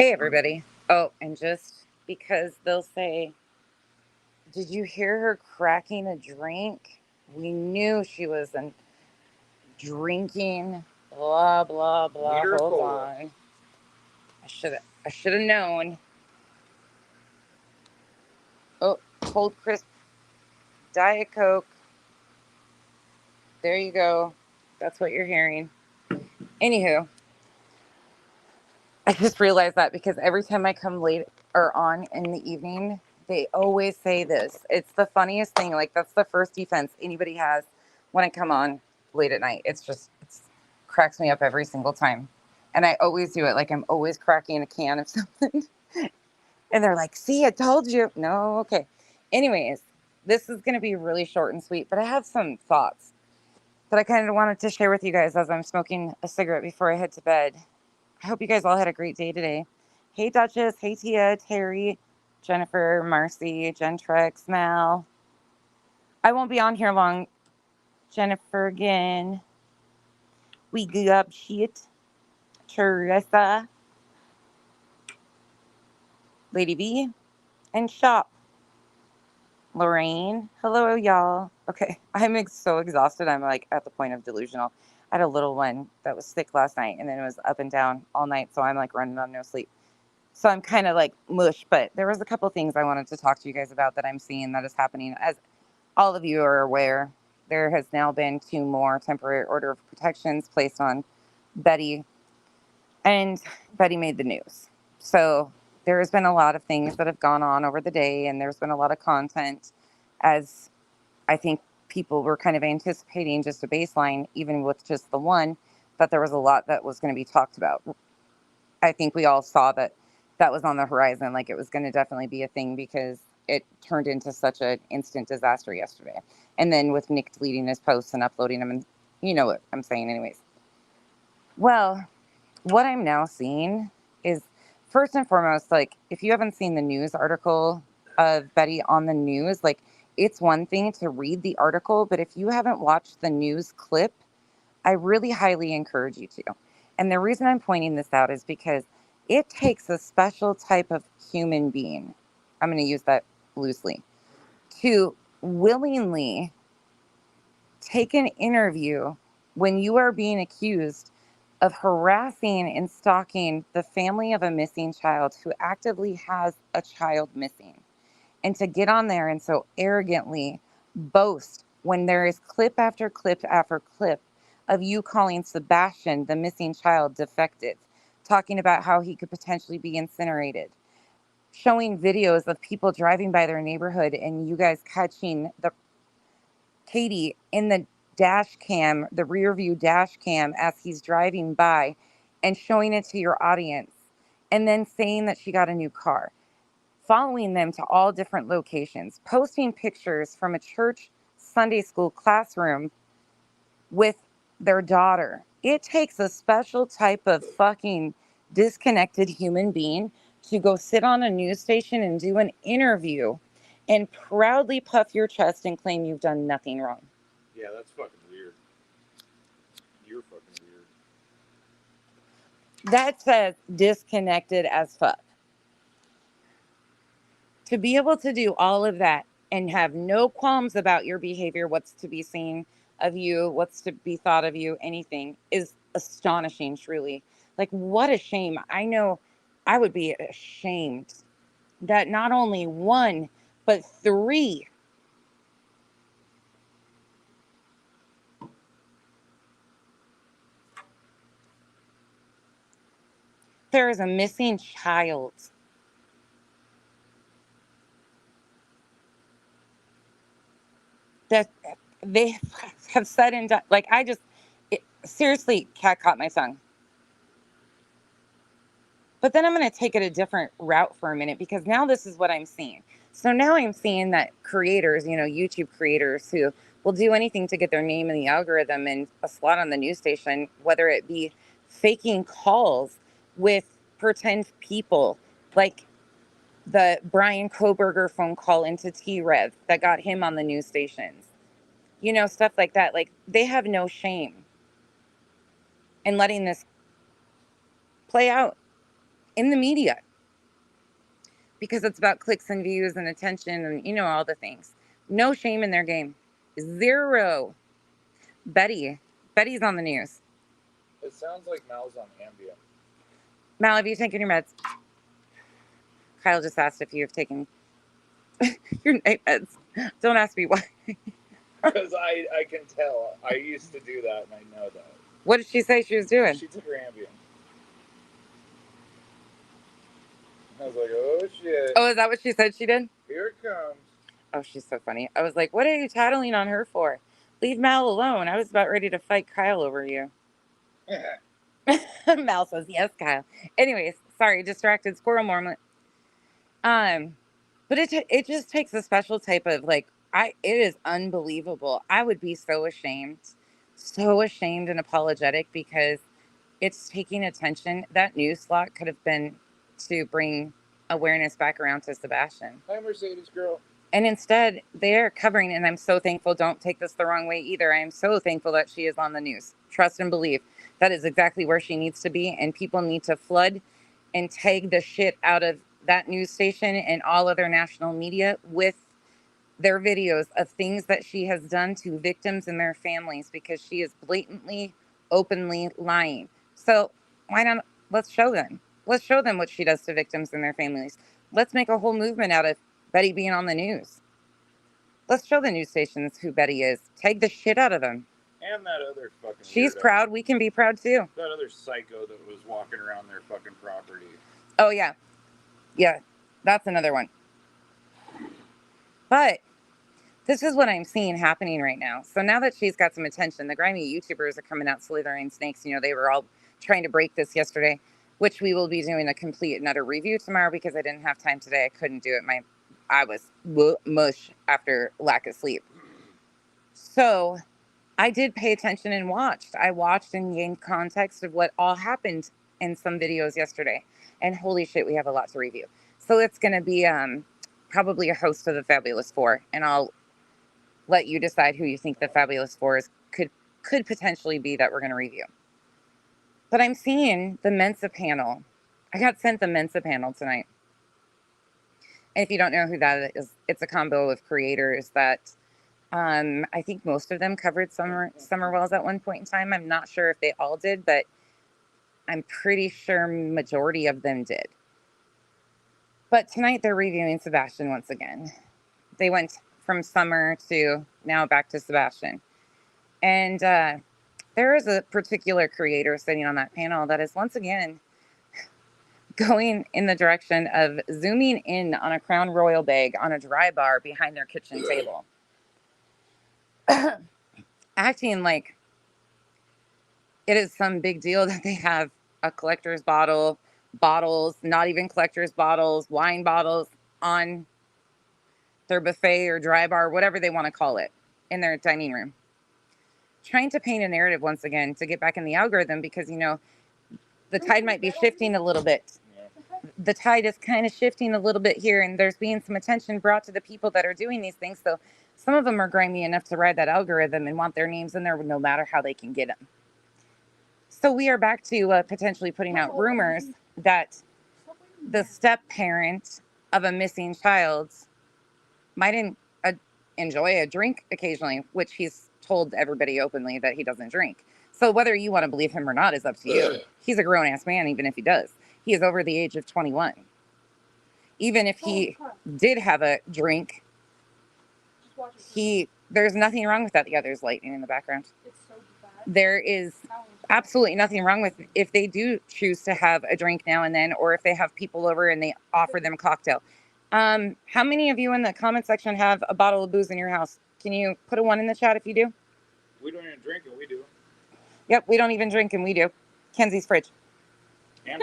Hey, everybody. Oh, and just because they'll say, did you hear her cracking a drink? We knew she wasn't drinking. Blah, blah, blah. Weeder Hold cola. on. I should have known. Oh, cold crisp Diet Coke. There you go. That's what you're hearing. Anywho, I just realized that because every time I come late or on in the evening, they always say this. It's the funniest thing. Like, that's the first defense anybody has when I come on late at night. It's cracks me up every single time. And I always do it. Like, I'm always cracking a can of something. And they're like, see, I told you. No, okay. Anyways, this is going to be really short and sweet, but I have some thoughts that I kind of wanted to share with you guys as I'm smoking a cigarette before I head to bed. I hope you guys all had a great day today. Hey, Duchess. Hey, Tia, Terry, Jennifer, Marcy, Gentrex, Mal. I won't be on here long. Jennifer again. We got shit. Teresa, Lady V, and Shop. Lorraine. Hello, y'all. Okay, I'm so exhausted. I'm like at the point of delusional. I had a little one that was sick last night and then it was up and down all night. So I'm like running on no sleep. So I'm kind of like mush, but there was a couple things I wanted to talk to you guys about that I'm seeing that is happening. As all of you are aware, there has now been 2 more temporary order of protections placed on Betty, and Betty made the news. So there has been a lot of things that have gone on over the day, and there's been a lot of content, as I think people were kind of anticipating just a baseline, even with just the one, that there was a lot that was going to be talked about. I think we all saw that that was on the horizon, like it was going to definitely be a thing because it turned into such an instant disaster yesterday. And then with Nick deleting his posts and uploading them, and you know what I'm saying, anyways. Well, what I'm now seeing is first and foremost, like if you haven't seen the news article of Betty on the news, like it's one thing to read the article, but if you haven't watched the news clip, I really highly encourage you to. And the reason I'm pointing this out is because it takes a special type of human being, I'm going to use that loosely, to willingly take an interview when you are being accused of harassing and stalking the family of a missing child who actively has a child missing. And to get on there and so arrogantly boast when there is clip after clip after clip of you calling Sebastian, the missing child, defective, talking about how he could potentially be incinerated, showing videos of people driving by their neighborhood and you guys catching the Katie in the dash cam, the rear view dash cam as he's driving by and showing it to your audience and then saying that she got a new car, following them to all different locations, posting pictures from a church Sunday school classroom with their daughter. It takes a special type of fucking disconnected human being to go sit on a news station and do an interview and proudly puff your chest and claim you've done nothing wrong. Yeah, that's fucking weird. You're fucking weird. That says disconnected as fuck. To be able to do all of that and have no qualms about your behavior, what's to be seen of you, what's to be thought of you, anything is astonishing, truly. Like, what a shame. I know I would be ashamed that not only one, but 3. There is a missing child that they have said and done. Like, seriously, cat caught my tongue. But then I'm going to take it a different route for a minute because now this is what I'm seeing. So now I'm seeing that creators, YouTube creators who will do anything to get their name in the algorithm and a slot on the news station, whether it be faking calls with pretend people, like the Brian Koberger phone call into T-Rev that got him on the news stations, stuff like that. Like, they have no shame in letting this play out in the media because it's about clicks and views and attention and, you know, all the things. No shame in their game. Zero. Betty's on the news. It sounds like Mal's on Ambien. Mal, have you taken your meds? Kyle just asked if you have taken your night meds. Don't ask me why. Because I can tell. I used to do that, and I know that. What did she say she was doing? She took her Ambien. I was like, oh shit. Oh, is that what she said she did? Here it comes. Oh, she's so funny. I was like, what are you tattling on her for? Leave Mal alone. I was about ready to fight Kyle over you. Mal says, yes, Kyle. Anyways, sorry, distracted squirrel moment. But it just takes a special type of like, it is unbelievable. I would be so ashamed and apologetic because it's taking attention. That news slot could have been to bring awareness back around to Sebastian. Hi, Mercedes girl. And instead, they're covering, and I'm so thankful. Don't take this the wrong way either. I am so thankful that she is on the news. Trust and believe. That is exactly where she needs to be, and people need to flood and tag the shit out of that news station and all other national media with their videos of things that she has done to victims and their families because she is blatantly, openly lying. So why not? Let's show them. Let's show them what she does to victims and their families. Let's make a whole movement out of Betty being on the news. Let's show the news stations who Betty is. Tag the shit out of them. And that other fucking She's weirdo. proud. We can be proud too. That other psycho that was walking around their fucking property. Oh, yeah. Yeah, that's another one. But this is what I'm seeing happening right now. So now that she's got some attention, the grimy YouTubers are coming out slithering snakes. You know, they were all trying to break this yesterday, which we will be doing a complete and utter review tomorrow because I didn't have time today. I couldn't do it. I was mush after lack of sleep. So I did pay attention and watched. I watched and gained context of what all happened in some videos yesterday. And holy shit, we have a lot to review. So it's going to be probably a host of the Fabulous Four. And I'll let you decide who you think the Fabulous Four is, could potentially be that we're going to review. But I'm seeing the Mensa panel. I got sent the Mensa panel tonight. And if you don't know who that is, it's a combo of creators that I think most of them covered summer wells at one point in time. I'm not sure if they all did, but I'm pretty sure majority of them did. But tonight they're reviewing Sebastian once again. They went from summer to now back to Sebastian. And there is a particular creator sitting on that panel that is once again going in the direction of zooming in on a Crown Royal bag on a dry bar behind their kitchen table. Acting like it is some big deal that they have a collector's bottles, not even collector's bottles, wine bottles on their buffet or dry bar, whatever they want to call it, in their dining room. Trying to paint a narrative once again to get back in the algorithm because, you know, the tide might be shifting a little bit. The tide is kind of shifting a little bit here, and there's being some attention brought to the people that are doing these things. So some of them are grimy enough to ride that algorithm and want their names in there no matter how they can get them. So we are back to potentially putting out rumors that the step parent of a missing child might enjoy a drink occasionally, which he's told everybody openly that he doesn't drink. So whether you want to believe him or not is up to you. He's a grown-ass man, even if he does. He is over the age of 21. Even if he did have a drink, there's nothing wrong with that. The other's lightning in the background. There is absolutely nothing wrong with if they do choose to have a drink now and then, or if they have people over and they offer them a cocktail. How many of you in the comment section have a bottle of booze in your house? Can you put a 1 in the chat if you do? We don't even drink and we do. Yep, we don't even drink and we do. Kenzie's fridge. And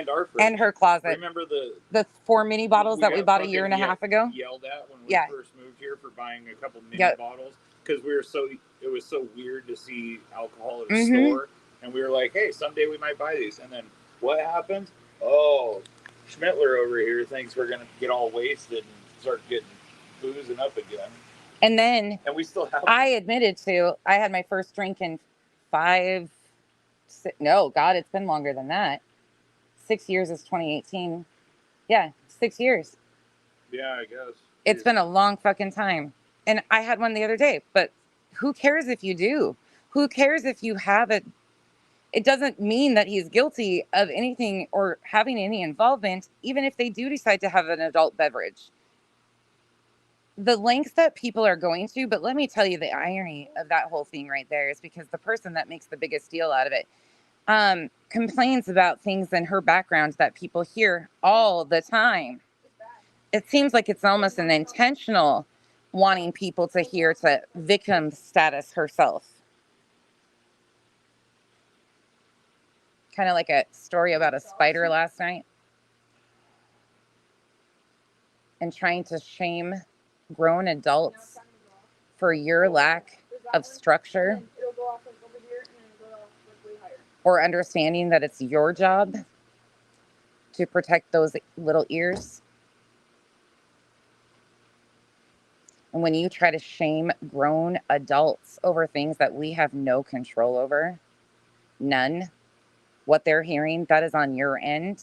our fridge. And her closet. Remember the 4 mini bottles that we bought a year and a half ago? Yelled at when we first moved here for buying a couple mini bottles because it was so weird to see alcohol at a store, and we were like, hey, someday we might buy these. And then what happened? Oh, Schmittler over here thinks we're gonna get all wasted and start getting boozing up again. And we still have. I admitted to I had my first drink in it's been longer than that. 6 years is 2018. Yeah, 6 years. Yeah, I guess. It's been a long fucking time. And I had one the other day, but who cares if you do? Who cares if you have it? It doesn't mean that he's guilty of anything or having any involvement, even if they do decide to have an adult beverage. The lengths that people are going to, but let me tell you the irony of that whole thing right there is because the person that makes the biggest deal out of it complains about things in her background that people hear all the time. It seems like it's almost an intentional wanting people to hear to victim status herself. Kind of like a story about a spider last night and trying to shame grown adults for your lack of structure or understanding that it's your job to protect those little ears. And when you try to shame grown adults over things that we have no control over, none, what they're hearing, that is on your end.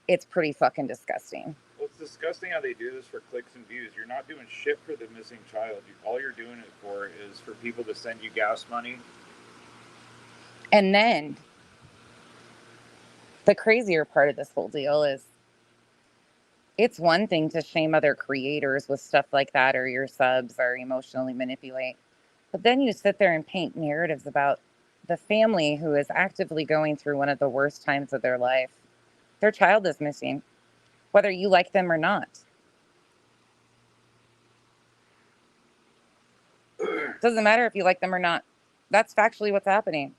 It's pretty fucking disgusting. Well, it's disgusting how they do this for clicks and views. You're not doing shit for the missing child. All you're doing it for is for people to send you gas money. And then the crazier part of this whole deal is it's one thing to shame other creators with stuff like that or your subs or emotionally manipulate. But then you sit there and paint narratives about the family who is actively going through one of the worst times of their life. Their child is missing, whether you like them or not. Doesn't matter if you like them or not. That's factually what's happening.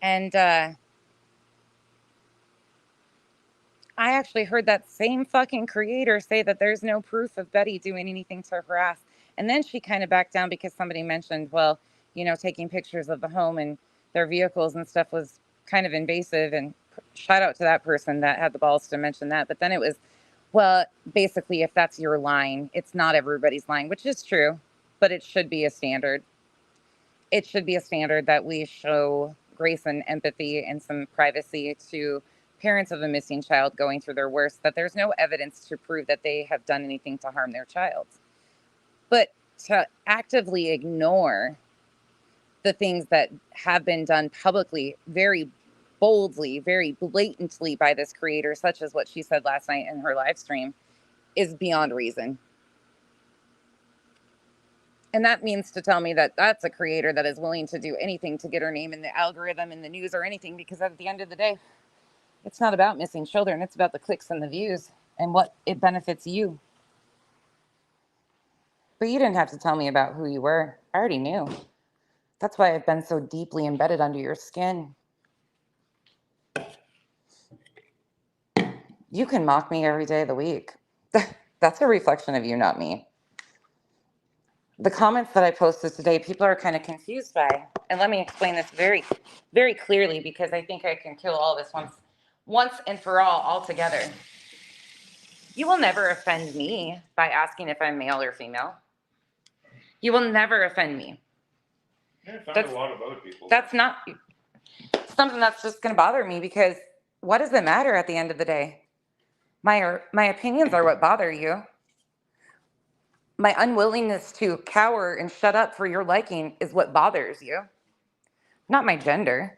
And I actually heard that same fucking creator say that there's no proof of Betty doing anything to harass. And then she kind of backed down because somebody mentioned, well, you know, taking pictures of the home and their vehicles and stuff was kind of invasive. And shout out to that person that had the balls to mention that. But then it was, well, basically, if that's your line, it's not everybody's line, which is true, but it should be a standard. It should be a standard that we show grace and empathy and some privacy to parents of a missing child going through their worst, that there's no evidence to prove that they have done anything to harm their child. But to actively ignore the things that have been done publicly, very boldly, very blatantly by this creator, such as what she said last night in her live stream, is beyond reason. And that means to tell me that that's a creator that is willing to do anything to get her name in the algorithm, in the news, or anything, because at the end of the day, it's not about missing children. It's about the clicks and the views and what it benefits you. But you didn't have to tell me about who you were. I already knew. That's why I've been so deeply embedded under your skin. You can mock me every day of the week. That's a reflection of you, not me. The comments that I posted today, people are kind of confused by. And let me explain this very, very clearly, because I think I can kill all this once and for all together. You will never offend me by asking if I'm male or female. You will never offend me. Yeah, I found a lot of other people. That's not something that's just going to bother me, because what does it matter at the end of the day? My opinions are what bother you. My unwillingness to cower and shut up for your liking is what bothers you, not my gender.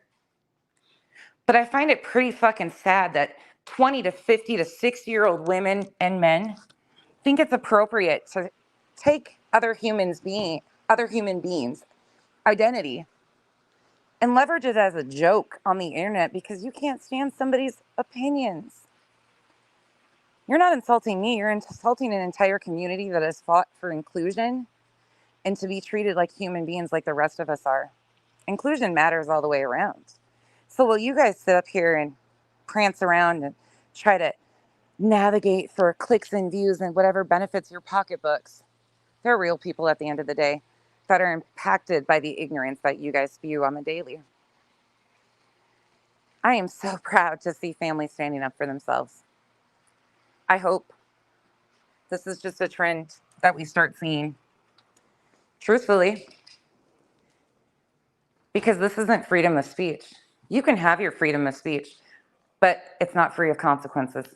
But I find it pretty fucking sad that 20 to 50 to 60-year-old women and men think it's appropriate to take other human beings' identity and leverage it as a joke on the internet because you can't stand somebody's opinions. You're not insulting me. You're insulting an entire community that has fought for inclusion and to be treated like human beings like the rest of us are. Inclusion matters all the way around. So while you guys sit up here and prance around and try to navigate for clicks and views and whatever benefits your pocketbooks, there are real people at the end of the day that are impacted by the ignorance that you guys spew on the daily. I am so proud to see families standing up for themselves. I hope this is just a trend that we start seeing. Truthfully, Because this isn't freedom of speech. You can have your freedom of speech, but it's not free of consequences.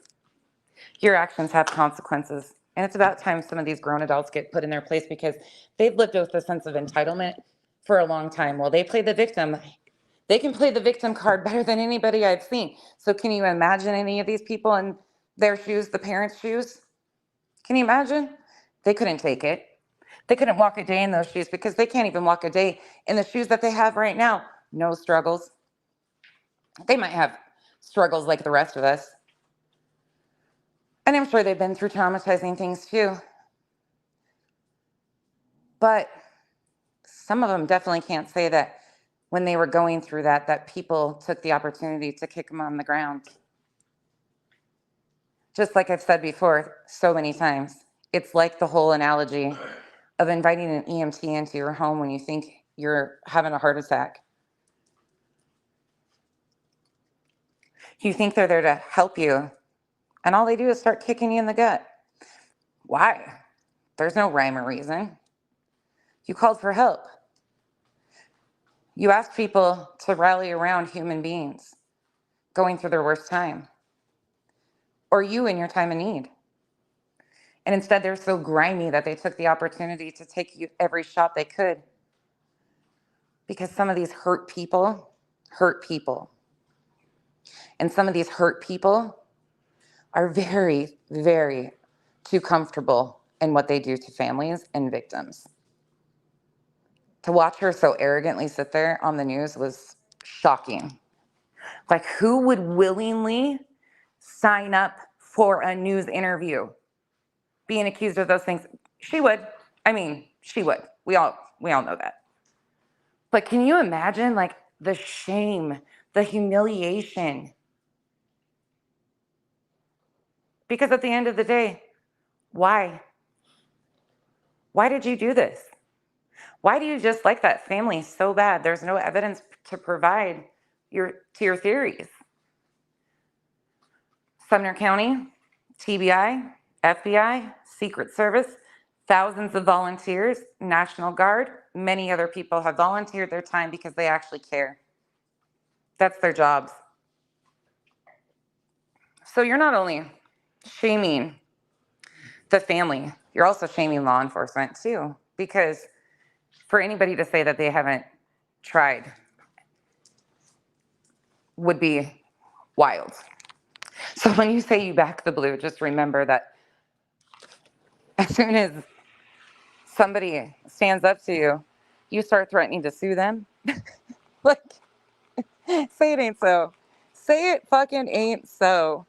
Your actions have consequences. And it's about time some of these grown adults get put in their place because they've lived with a sense of entitlement for a long time. While they play the victim, they can play the victim card better than anybody I've seen. So can you imagine any of these people in their shoes, the parents' shoes? Can you imagine? They couldn't take it. They couldn't walk a day in those shoes because they can't even walk a day in the shoes that they have right now. No struggles. They might have struggles like the rest of us. And I'm sure they've been through traumatizing things too. But some of them definitely can't say that when they were going through that, that people took the opportunity to kick them on the ground. Just like I've said before so many times, it's like the whole analogy of inviting an EMT into your home when you think you're having a heart attack. You think they're there to help you, and all they do is start kicking you in the gut. Why? There's no rhyme or reason. You called for help. You asked people to rally around human beings going through their worst time, or you in your time of need. And instead, they're so grimy that they took the opportunity to take you every shot they could. Because some of these hurt people hurt people. And some of these hurt people are very, very too comfortable in what they do to families and victims. To watch her so arrogantly sit there on the news was shocking. Like, who would willingly sign up for a news interview being accused of those things? She would. I mean, she would. We all know that. But can you imagine, like, the shame, the humiliation? Because at the end of the day, why? Why did you do this? Why do you just like that family so bad? There's no evidence to provide to your theories. Sumner County, TBI, FBI, Secret Service, thousands of volunteers, National Guard, many other people have volunteered their time because they actually care. That's their jobs. So you're not only shaming the family, you're also shaming law enforcement too, because for anybody to say that they haven't tried would be wild. So when you say you back the blue, just remember that as soon as somebody stands up to you, you start threatening to sue them. Like, say it ain't so. Say it fucking ain't so.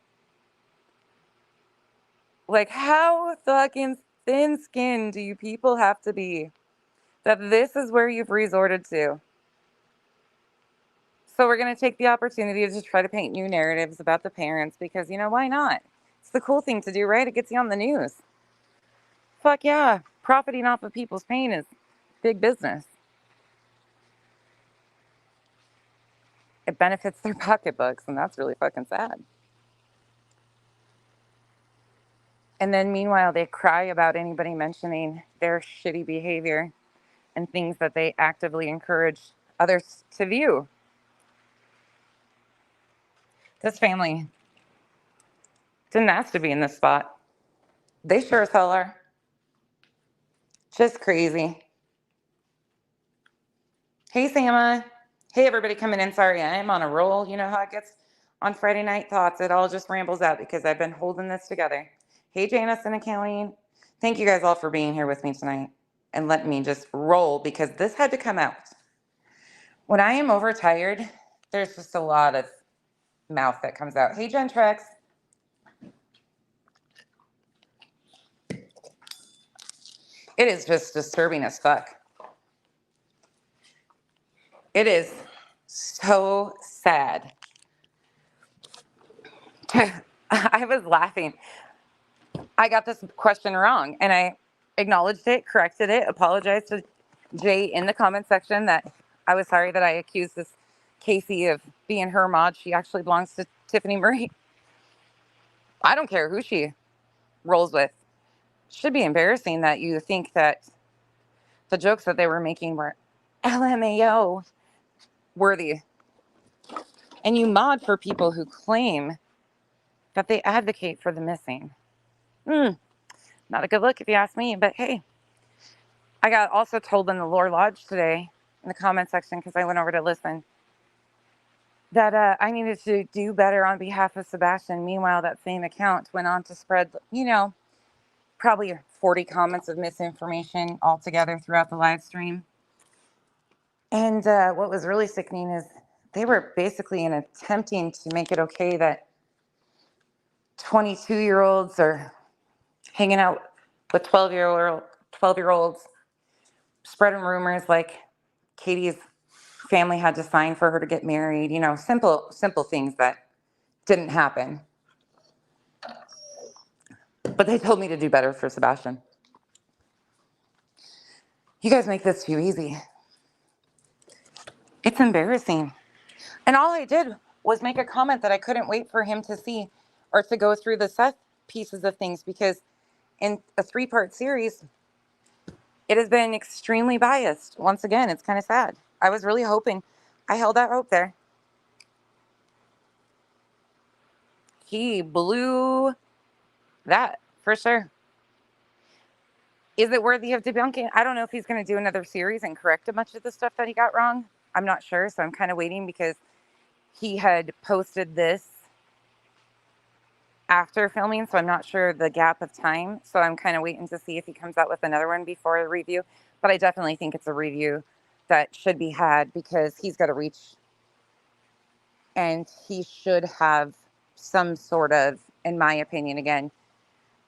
Like, how fucking thin-skinned do you people have to be that this is where you've resorted to? So we're going to take the opportunity to try to paint new narratives about the parents because, why not? It's the cool thing to do, right? It gets you on the news. Fuck yeah. Profiting off of people's pain is big business. It benefits their pocketbooks, and that's really fucking sad. And then meanwhile, they cry about anybody mentioning their shitty behavior and things that they actively encourage others to view. This family didn't ask to be in this spot. They sure as hell are. Just crazy. Hey, Sama. Hey, everybody coming in. Sorry, I'm on a roll. You know how it gets on Friday Night Thoughts. It all just rambles out because I've been holding this together. Hey, Janice in accounting. Thank you guys all for being here with me tonight and letting me just roll because this had to come out. When I am overtired, there's just a lot of mouth that comes out. Hey, Gentrex. It is just disturbing as fuck. It is so sad. I was laughing. I got this question wrong, and I acknowledged it, corrected it, apologized to Jay in the comment section that I was sorry that I accused this Casey of being her mod. She actually belongs to Tiffany Marie. I don't care who she rolls with. It should be embarrassing that you think that the jokes that they were making were LMAO. worthy. And you mod for people who claim that they advocate for the missing. Not a good look if you ask me, but hey. I got also told in the Lore Lodge today in the comment section, because I went over to listen, that I needed to do better on behalf of Sebastian. Meanwhile, that same account went on to spread, probably 40 comments of misinformation altogether throughout the live stream. And what was really sickening is they were basically attempting to make it okay that 22-year-olds are hanging out with 12-year-olds, spreading rumors like Katie's family had to sign for her to get married, simple things that didn't happen. But they told me to do better for Sebastian. You guys make this too easy. It's embarrassing. And all I did was make a comment that I couldn't wait for him to see or to go through the Seth pieces of things, because in a 3-part series, it has been extremely biased. Once again, it's kind of sad. I was really hoping. I held out hope there. He blew that for sure. Is it worthy of debunking? I don't know if he's going to do another series and correct a bunch of the stuff that he got wrong. I'm not sure, so I'm kind of waiting, because he had posted this after filming, so I'm not sure the gap of time. So I'm kind of waiting to see if he comes out with another one before the review. But I definitely think it's a review that should be had, because he's got to reach, and he should have some sort of, in my opinion, again,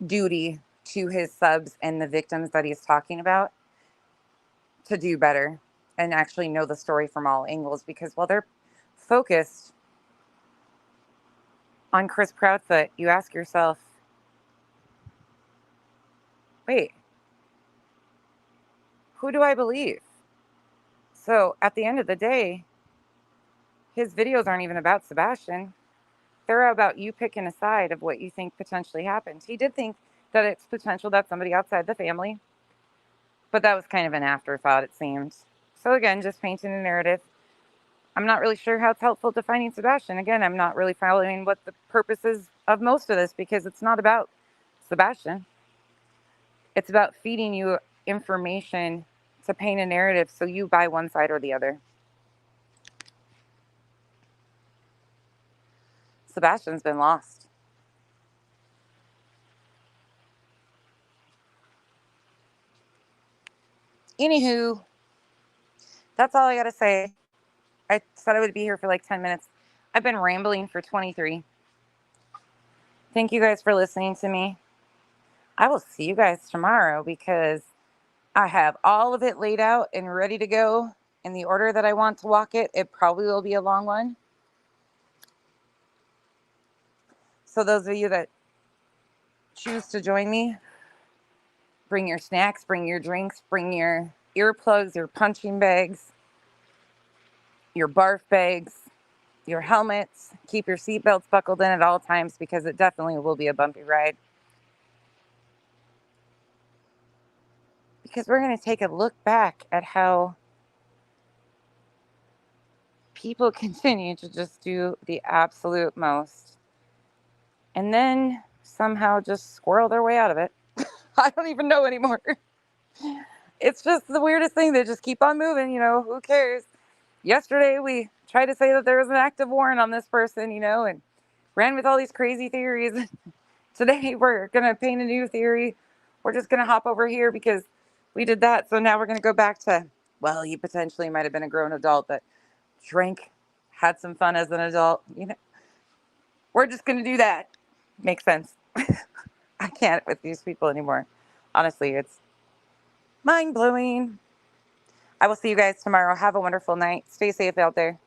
duty to his subs and the victims that he's talking about to do better and actually know the story from all angles. Because while they're focused on Chris Proudfoot, you ask yourself, wait, who do I believe? So at the end of the day, his videos aren't even about Sebastian. They're about you picking a side of what you think potentially happened. He did think that it's potential that somebody outside the family, but that was kind of an afterthought, it seems. So again, just painting a narrative. I'm not really sure how it's helpful to finding Sebastian. Again, I'm not really following what the purpose is of most of this, because it's not about Sebastian. It's about feeding you information to paint a narrative so you buy one side or the other. Sebastian's been lost. Anywho, that's all I got to say. I said I would be here for like 10 minutes. I've been rambling for 23. Thank you guys for listening to me. I will see you guys tomorrow, because I have all of it laid out and ready to go in the order that I want to walk it. It probably will be a long one. So those of you that choose to join me, bring your snacks, bring your drinks, bring your earplugs, your punching bags, your barf bags, your helmets. Keep your seatbelts buckled in at all times, because it definitely will be a bumpy ride. Because we're going to take a look back at how people continue to just do the absolute most, and then somehow just squirrel their way out of it. I don't even know anymore. It's just the weirdest thing. They just keep on moving, who cares? Yesterday, we tried to say that there was an active warrant on this person, and ran with all these crazy theories. Today, we're going to paint a new theory. We're just going to hop over here because we did that. So now we're going to go back to, well, he potentially might have been a grown adult, but drank, had some fun as an adult. We're just going to do that. Makes sense. I can't with these people anymore. Honestly, it's mind-blowing. I will see you guys tomorrow. Have a wonderful night. Stay safe out there.